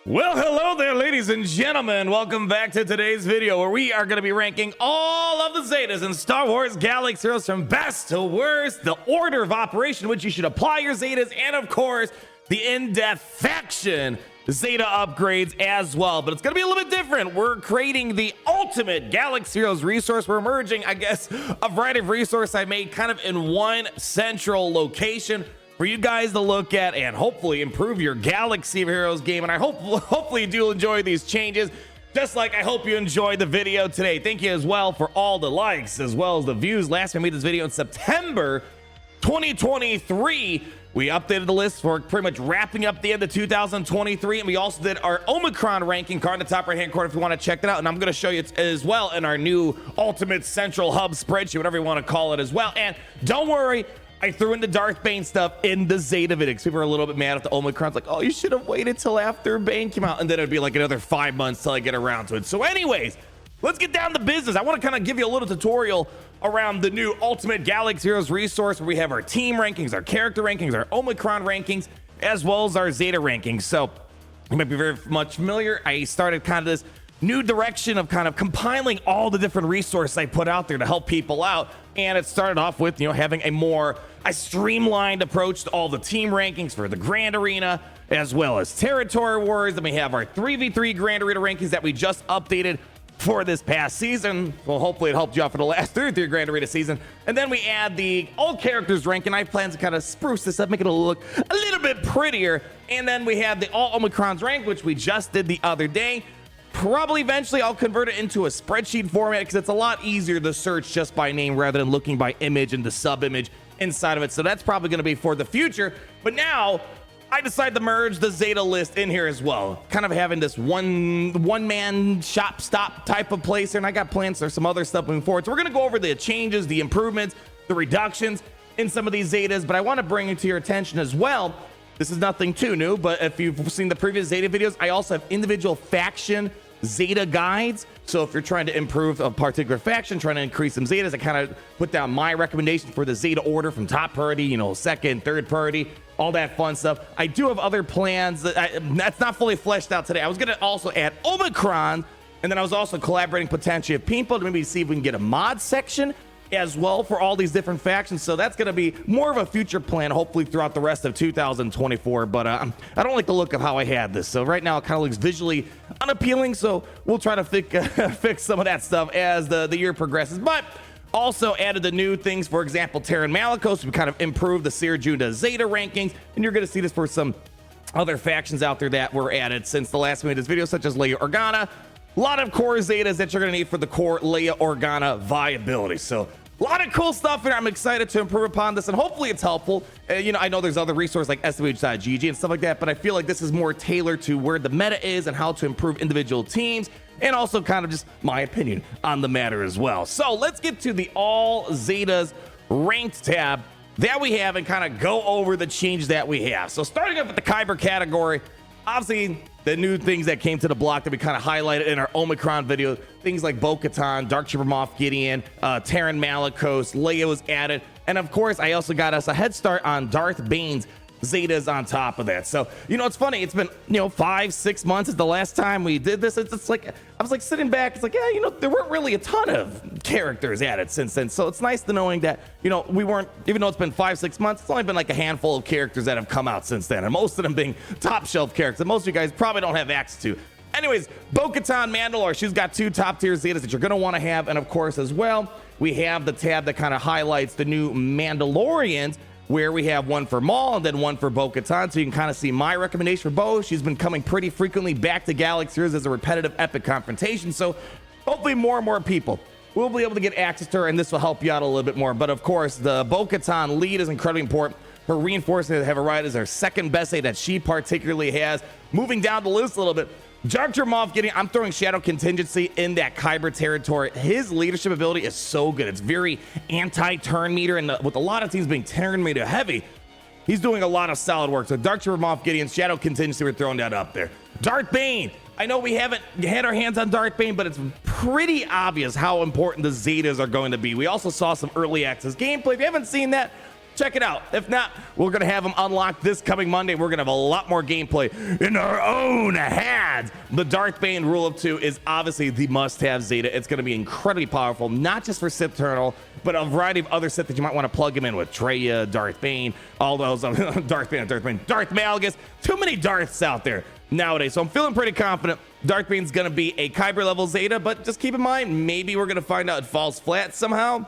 Well, hello there, ladies and gentlemen. Welcome back to today's video where we are going to be ranking all of the Zetas in Star Wars Galaxy Heroes from best to worst, the order of operation which you should apply your Zetas, and of course, the in-depth faction Zeta upgrades as well. But it's going to be a little bit different. We're creating the ultimate Galaxy Heroes resource. We're merging, I guess, a variety of resources I made kind of in one central location for you guys to look at and hopefully improve your Galaxy Heroes game. And I hopefully you do enjoy these changes, just like I hope you enjoyed the video today. Thank you as well for all the likes as well as the views. Last time I made this video in September 2023, we updated the list for pretty much wrapping up the end of 2023, and we also did our Omicron ranking card in the top right hand corner if you want to check that out. And I'm going to show you it as well in our new Ultimate Central Hub spreadsheet, whatever you want to call it as well. And don't worry, I threw in the Darth Bane stuff in the Zeta video because people are a little bit mad at the Omicron's like, oh, you should have waited till after Bane came out, and then it'd be like another 5 months till I get around to it. So anyways, let's get down to business. I want to kind of give you a little tutorial around the new Ultimate Galaxy Heroes resource where we have our team rankings, our character rankings, our Omicron rankings, as well as our Zeta rankings. So you might be very much familiar. I started kind of this new direction of kind of compiling all the different resources I put out there to help people out. And it started off with, having a streamlined approach to all the team rankings for the Grand Arena, as well as Territory Wars. Then we have our 3v3 Grand Arena rankings that we just updated for this past season. Well, hopefully it helped you out for the last 3v3 Grand Arena season. And then we add the all characters ranking. I have plans to kind of spruce this up, make it look a little bit prettier. And then we have the all Omicrons rank, which we just did the other day. Probably eventually I'll convert it into a spreadsheet format because it's a lot easier to search just by name rather than looking by image and the sub image inside of it. So that's probably going to be for the future. But now I decided to merge the Zeta list in here as well, kind of having this one-man shop stop type of place here. And I got plans for some other stuff moving forward. So we're going to go over the changes, the improvements, the reductions in some of these Zetas. But I want to bring it to your attention as well. This is nothing too new, but if you've seen the previous Zeta videos, I also have individual faction Zeta guides. So if you're trying to improve a particular faction, trying to increase some Zetas, I kind of put down my recommendation for the Zeta order from top priority, second, third priority, all that fun stuff. I do have other plans that's not fully fleshed out today. I was going to also add Omicron, and then I was also collaborating potentially with people to maybe see if we can get a mod section as well for all these different factions. So that's going to be more of a future plan, hopefully throughout the rest of 2024. But I don't like the look of how I had this. So right now it kind of looks visually unappealing. So we'll try to fix some of that stuff as the year progresses. But also added the new things, for example, Terran Malicos. We kind of improved the Seer Judah Zeta rankings. And you're going to see this for some other factions out there that were added since the last minute of this video, such as Leia Organa. A lot of core Zetas that you're going to need for the core Leia Organa viability. So a lot of cool stuff here. I'm excited to improve upon this, and hopefully it's helpful. I know there's other resources like SWGoH and stuff like that, but I feel like this is more tailored to where the meta is and how to improve individual teams, and also kind of just my opinion on the matter as well. So let's get to the All Zetas Ranked tab that we have and kind of go over the changes that we have. So starting up with the Kyber category, obviously the new things that came to the block that we kind of highlighted in our Omicron video, things like Bo-Katan, Dark Trooper Moff Gideon, Terran Malicos, Leia was added, and of course I also got us a head start on Darth Bane's Zetas on top of that. So it's funny, it's been 5-6 months is the last time we did this. It's like I was like sitting back, it's like, yeah, there weren't really a ton of characters added since then. So it's nice to knowing that we weren't, even though it's been 5-6 months, it's only been like a handful of characters that have come out since then, and most of them being top shelf characters that most of you guys probably don't have access to. Anyways, Bo-Katan Mandalore, she's got 2 top tier Zetas that you're going to want to have. And of course as well, we have the tab that kind of highlights the new Mandalorians, where we have one for Maul and then one for Bo-Katan. So you can kind of see my recommendation for Bo. She's been coming pretty frequently back to Galaxy Heroes as a repetitive epic confrontation. So hopefully more and more people will be able to get access to her, and this will help you out a little bit more. But of course, the Bo-Katan lead is incredibly important. Her reinforcement to have a ride is her second best aid that she particularly has. Moving down the list a little bit, Dark Trooper Moff Gideon, I'm throwing Shadow Contingency in that Kyber territory. His leadership ability is so good. It's very anti-turn meter, and with a lot of teams being turn meter heavy, he's doing a lot of solid work. So Dark Trooper Moff Gideon, Shadow Contingency, we're throwing that up there. Darth Bane, I know we haven't had our hands on Darth Bane, but it's pretty obvious how important the Zetas are going to be. We also saw some early access gameplay. If you haven't seen that, check it out. If not, we're going to have them unlocked this coming Monday. We're going to have a lot more gameplay in our own hands. The Darth Bane Rule of 2 is obviously the must-have Zeta. It's going to be incredibly powerful, not just for Sith Eternal, but a variety of other Sith that you might want to plug him in with. Traya, Darth Bane, all those, Darth Malgus. Too many Darths out there nowadays. So I'm feeling pretty confident Darth Bane's going to be a Kyber level Zeta, but just keep in mind, maybe we're going to find out it falls flat somehow.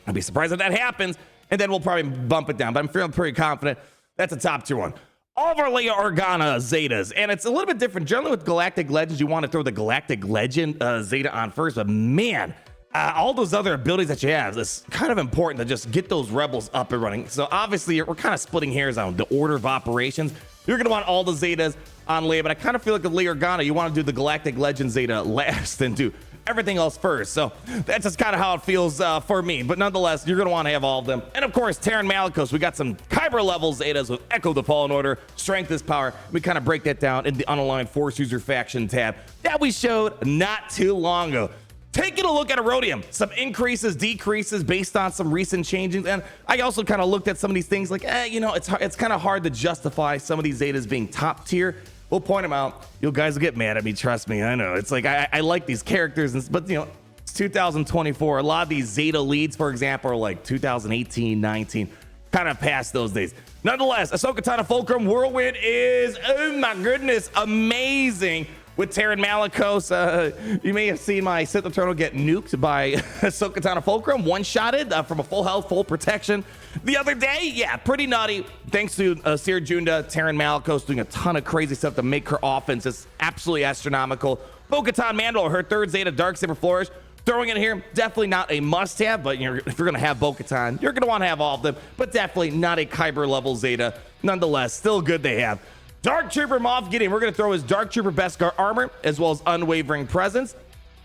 I'd be surprised if that happens, and then we'll probably bump it down, but I'm feeling pretty confident that's a top tier one. All of our Leia Organa Zetas, and it's a little bit different. Generally with Galactic Legends, you want to throw the Galactic Legend Zeta on first, but man, all those other abilities that you have, it's kind of important to just get those rebels up and running. So obviously, we're kind of splitting hairs on the order of operations. You're going to want all the Zetas on Leia, but I kind of feel like with Leia Organa, you want to do the Galactic Legend Zeta last and do everything else first. So that's just kind of how it feels for me. But nonetheless, you're going to want to have all of them. And of course, Terran Malicos, we got some Kyber level Zetas with Echo the Fallen Order, Strength is Power. We kind of break that down in the Unaligned Force User Faction tab that we showed not too long ago. Taking a look at Erodium, some increases, decreases based on some recent changes. And I also kind of looked at some of these things like, you know, it's kind of hard to justify some of these Zetas being top tier. We'll point them out. You guys will get mad at me. Trust me. I know. It's like I like these characters, but you know, it's 2024. A lot of these Zeta leads, for example, are like 2018, 19, kind of past those days. Nonetheless, Ahsoka Tano Fulcrum Whirlwind is, oh my goodness, amazing. With Terran Malicos, you may have seen my Sith Eternal get nuked by Ahsoka Tano Fulcrum, one-shotted from a full health, full protection the other day. Yeah, pretty nutty. Thanks to Seer Junda, Terran Malicos doing a ton of crazy stuff to make her offense just absolutely astronomical. Bo-Katan Mandalore, her third Zeta Darksaber Flourish, throwing in here, definitely not a must-have, but if you're going to have Bo-Katan, you're going to want to have all of them, but definitely not a Kyber level Zeta. Nonetheless, still good they have. Dark Trooper Moff Gideon, we're going to throw his Dark Trooper Beskar armor as well as Unwavering Presence.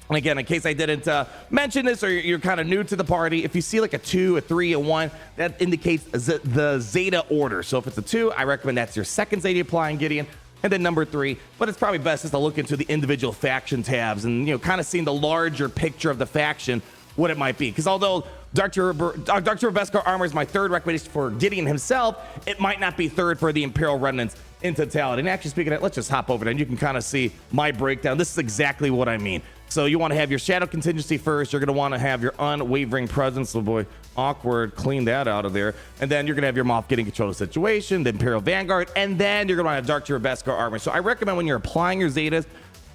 And again, in case I didn't mention this or you're kind of new to the party, if you see like a 2, a 3, a 1, that indicates the Zeta order. So if it's a 2, I recommend that's your second Zeta applying Gideon. And then number 3, but it's probably best just to look into the individual faction tabs and, you know, kind of seeing the larger picture of the faction, what it might be. Because although Dark Trooper Beskar armor is my third recommendation for Gideon himself, it might not be third for the Imperial Remnants in totality. And actually speaking of that, let's just hop over there and you can kind of see my breakdown. This is exactly what I mean. So you want to have your Shadow Contingency first. You're going to want to have your Unwavering Presence. Oh boy, awkward. Clean that out of there. And then you're going to have your Moff getting control of the situation, the Imperial Vanguard, and then you're going to want to have Dark Trooper Beskar armor. So I recommend when you're applying your Zetas,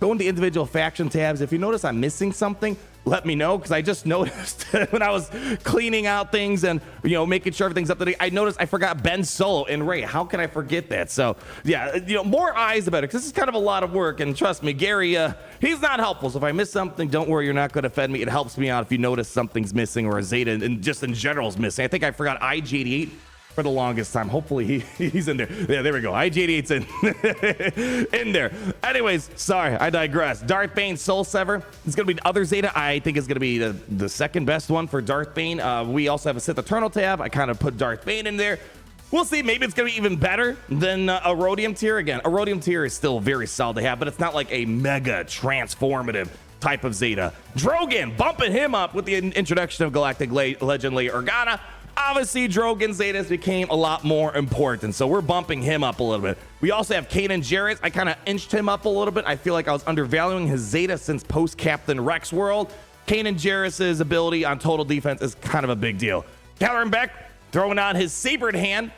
go into the individual faction tabs. If you notice I'm missing something, let me know, because I just noticed when I was cleaning out things and, you know, making sure everything's up to date, I noticed I forgot Ben Solo and Rey. How can I forget that? So yeah, you know, more eyes the better, because this is kind of a lot of work, and trust me, Gary, he's not helpful. So if I miss something, don't worry, you're not going to offend me. It helps me out if you notice something's missing or a Zeta and just in general is missing. I think I forgot IG88 for the longest time. Hopefully he's in there. Yeah, there we go. IG88's in there. Anyways, sorry, I digress. Darth Bane Soul Sever is going to be the other Zeta. I think is going to be the second best one for Darth Bane. We also have a Sith Eternal tab. I kind of put Darth Bane in there. We'll see. Maybe it's going to be even better than Erodium tier. Again, Erodium tier is still very solid to have, but it's not like a mega transformative type of Zeta. Drogon, bumping him up with the introduction of Galactic Legend Leia Organa. Obviously, Drogon Zetas became a lot more important, so we're bumping him up a little bit. We also have Kanan Jarrus. I kind of inched him up a little bit. I feel like I was undervaluing his Zeta since post-Captain Rex World. Kanan Jarrus' ability on total defense is kind of a big deal. Caloran Beck throwing on his Sabered Hand.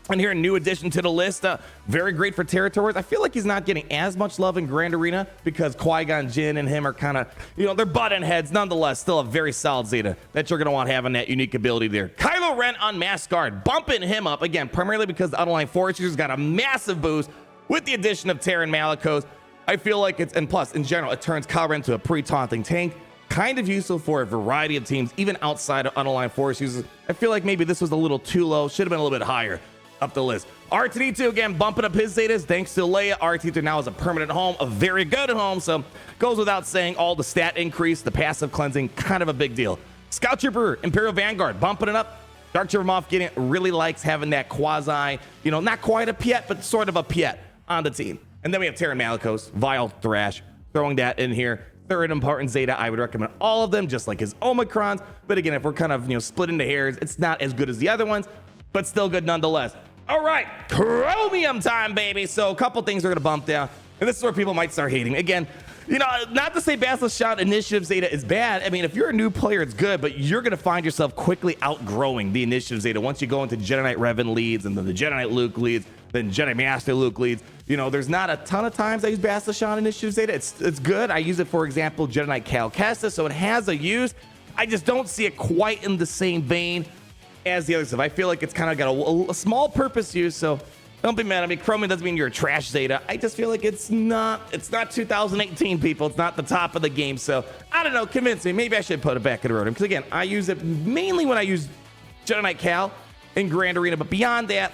And here, a new addition to the list, very great for territories. I feel like he's not getting as much love in Grand Arena because Qui-Gon Jinn and him are kind of, you know, they're button heads. Nonetheless, still a very solid Zeta that you're going to want having that unique ability there. Kylo Ren Unmasked Guard, bumping him up, again, primarily because the Unaligned Force Users got a massive boost with the addition of Terran Malicos. I feel like it's, and plus, in general, it turns Kylo Ren into a pretty taunting tank. Kind of useful for a variety of teams, even outside of Unaligned Force Users. I feel like maybe this was a little too low, should have been a little bit higher up the list. R2-D2 again bumping up his Zetas thanks to Leia. R2-D2 now is a permanent home, a very good home, so goes without saying, all the stat increase, the passive cleansing, kind of a big deal. Scout Trooper Imperial Vanguard bumping it up. Dark Trooper Moff Gideon really likes having that quasi, you know, not quite a Piet, but sort of a Piet on the team. And then we have Terran Malicos, Vile Thrash, throwing that in here. Third important Zeta, I would recommend all of them, just like his Omicrons. But again, if we're kind of, you know, split into hairs, it's not as good as the other ones. but still good nonetheless. All right, chromium time, baby. So a couple things are gonna bump down, and this is where people might start hating. Again, you know, not to say Battle Shot Initiative Zeta is bad. I mean, if you're a new player, it's good, but you're gonna find yourself quickly outgrowing the Initiative Zeta once you go into Jedi Knight Revan leads, and then the Jedi Knight Luke leads, then Jedi Master Luke leads. You know, there's not a ton of times I use Battle Shot Initiative Zeta. It's good. I use it, for example, Jedi Knight Cal Kestis, so it has a use. I just don't see it quite in the same vein as the other stuff. I feel like it's kind of got a small purpose use, so don't be mad at me. Chromium doesn't mean you're a trash Zeta. I just feel like it's not 2018, people. It's not the top of the game. So I don't know, convince me. Maybe I should put it back in Rotom, because again, I use it mainly when I use Jedi Knight Cal in Grand Arena, but beyond that,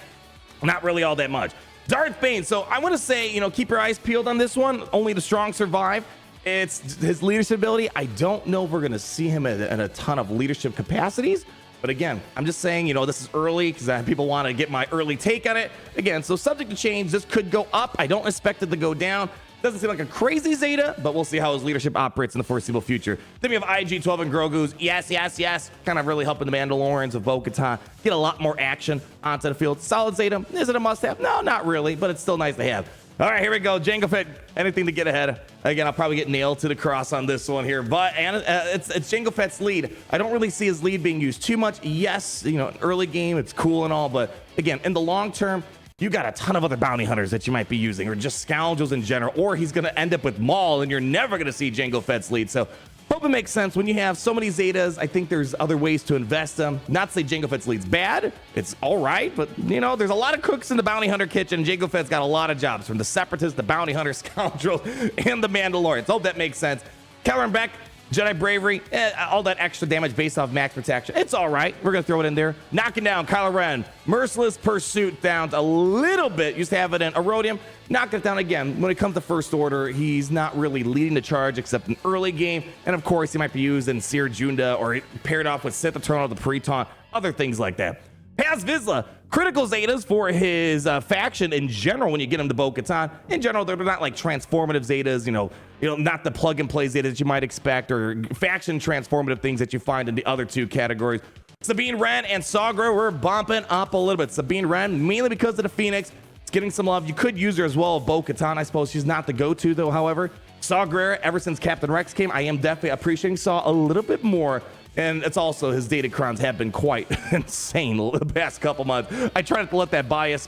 not really all that much. Darth Bane. So I want to say, you know, keep your eyes peeled on this one. Only the strong survive. It's his leadership ability. I don't know if we're going to see him in a ton of leadership capacities. But again, I'm just saying, you know, this is early because people want to get my early take on it. Again, so subject to change. This could go up. I don't expect it to go down. Doesn't seem like a crazy Zeta, but we'll see how his leadership operates in the foreseeable future. Then we have IG-12 and Grogu's. Yes, yes, yes. Kind of really helping the Mandalorians of Bo-Katan get a lot more action onto the field. Solid Zeta. Is it a must-have? No, not really, but it's still nice to have. All right, here we go. Jango Fett, anything to get ahead. Again, I'll probably get nailed to the cross on this one here, but it's Jango Fett's lead. I don't really see his lead being used too much. Yes, you know, early game, it's cool and all, but again, in the long term, you got a ton of other bounty hunters that you might be using, or just scoundrels in general, or he's going to end up with Maul, and you're never going to see Jango Fett's lead. So hope it makes sense. When you have so many Zetas, I think there's other ways to invest them. Not to say Jango Fett's lead's bad. It's all right, but, you know, there's a lot of cooks in the bounty hunter kitchen. Jango Fett's got a lot of jobs, from the Separatists, the bounty hunter, scoundrels, and the Mandalorians. Hope that makes sense. Kelleran Beck, Jedi Bravery, all that extra damage based off max protection. It's all right. We're going to throw it in there. Knocking down Kylo Ren. Merciless Pursuit down a little bit. Used to have it in Erodium. Knock it down again. When it comes to First Order, he's not really leading the charge except in early game. And of course, he might be used in Seer Junda or paired off with Sith Eternal, the Pre-Taunt, other things like that. Paz Vizsla, critical Zetas for his faction in general when you get him to Bo-Katan. In general, they're not like transformative Zetas, you know, not the plug-and-play Zetas that you might expect, or faction transformative things that you find in the other two categories. Sabine Wren and Saw Gerrera, we're bumping up a little bit. Sabine Wren, mainly because of the Phoenix. It's getting some love. You could use her as well as Bo-Katan. I suppose she's not the go-to, though, however. Saw Gerrera, ever since Captain Rex came, I am definitely appreciating Saw a little bit more. And it's also, his data crowns have been quite insane the past couple months. I try not to let that bias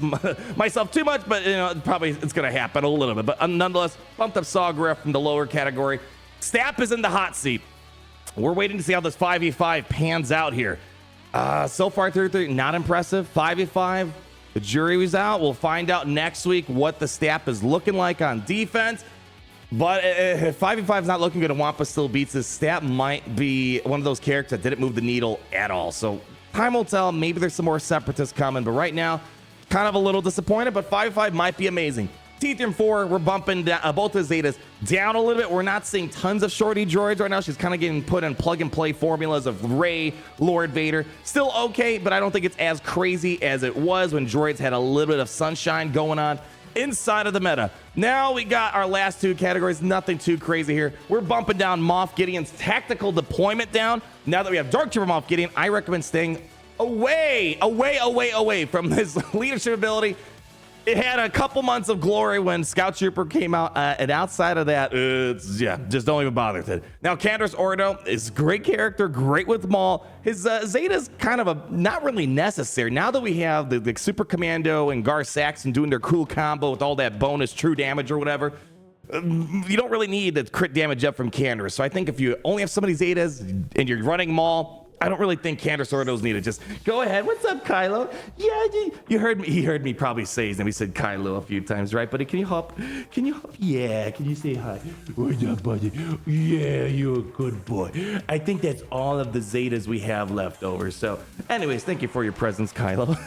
myself too much, but, you know, probably it's going to happen a little bit. But nonetheless, bumped up Saw Gerrera from the lower category. Stapp is in the hot seat. We're waiting to see how this 5v5 pans out here. So far, 33, not impressive. 5v5, the jury was out. We'll find out next week what the Stapp is looking like on defense. But if 5v5 is not looking good and Wampa still beats this, Stapp might be one of those characters that didn't move the needle at all. So time will tell. Maybe there's some more Separatists coming. But right now, kind of a little disappointed. But 5v5 might be amazing. T-4, we're bumping down, both the Zetas down a little bit. We're not seeing tons of shorty droids right now. She's kind of getting put in plug-and-play formulas of Rey, Lord Vader. Still okay, but I don't think it's as crazy as it was when droids had a little bit of sunshine going on inside of the meta. Now we got our last two categories. Nothing too crazy here. We're bumping down Moff Gideon's tactical deployment down. Now that we have Dark Trooper Moff Gideon, I recommend staying away from his leadership ability. It had a couple months of glory when Scout Trooper came out, and outside of that, just don't even bother with it. Now, Canderous Ordo is a great character, great with Maul. His Zeta's kind of not really necessary. Now that we have the Super Commando and Gar Saxon doing their cool combo with all that bonus true damage or whatever, you don't really need the crit damage up from Canderous. So I think if you only have so many Zetas and you're running Maul, I don't really think Canderous Ordo's needed. Just go ahead. What's up, Kylo? Yeah, you heard me. He heard me probably say his name. He said Kylo a few times, right? Buddy, can you hop? Can you hop? Yeah. Can you say hi? What's up, buddy? Yeah, you're a good boy. I think that's all of the Zetas we have left over. So, anyways, thank you for your presence, Kylo.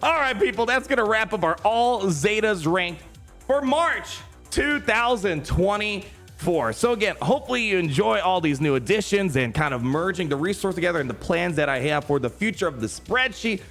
All right, people. That's gonna wrap up our all Zetas ranked for March 2024. So again, hopefully you enjoy all these new additions and kind of merging the resource together and the plans that I have for the future of the spreadsheet.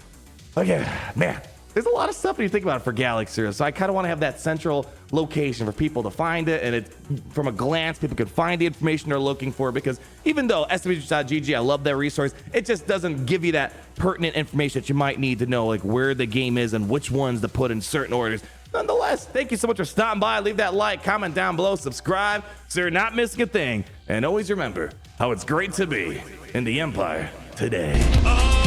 Again, man, there's a lot of stuff when you think about it for Galaxy. So I kind of want to have that central location for people to find it, and it from a glance people can find the information they're looking for, because even though SWGoH, I love that resource, it just doesn't give you that pertinent information that you might need to know, like where the game is and which ones to put in certain orders. Nonetheless, thank you so much for stopping by. Leave that like, comment down below, subscribe so you're not missing a thing, and always remember how it's great to be in the Empire today.